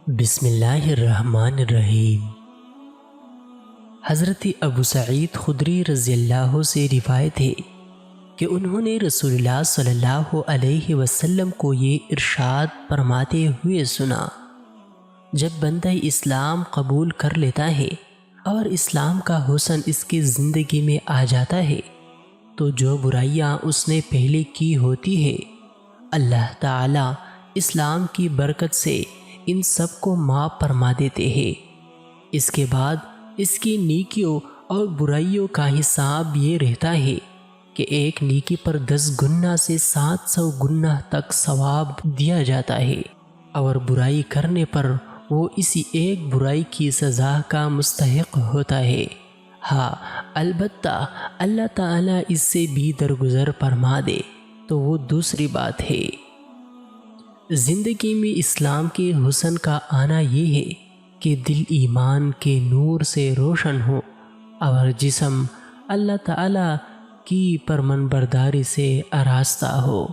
بسم اللہ الرحمن الرحیم۔ حضرت ابو سعید خدری رضی اللہ سے روایت ہے کہ انہوں نے رسول اللہ صلی اللہ علیہ وسلم کو یہ ارشاد فرماتے ہوئے سنا، جب بندہ اسلام قبول کر لیتا ہے اور اسلام کا حسن اس کی زندگی میں آ جاتا ہے تو جو برائیاں اس نے پہلے کی ہوتی ہے اللہ تعالیٰ اسلام کی برکت سے ان سب کو معاف فرما دیتے ہیں۔ اس کے بعد اس کی نیکیوں اور برائیوں کا حساب یہ رہتا ہے کہ ایک نیکی پر 10 گنا سے 700 گنا تک ثواب دیا جاتا ہے، اور برائی کرنے پر وہ اسی ایک برائی کی سزا کا مستحق ہوتا ہے۔ ہاں، البتہ اللہ تعالیٰ اس سے بھی درگزر فرما دے تو وہ دوسری بات ہے۔ زندگی میں اسلام کے حسن کا آنا یہ ہے کہ دل ایمان کے نور سے روشن ہو اور جسم اللہ تعالیٰ کی فرمانبرداری سے آراستہ ہو۔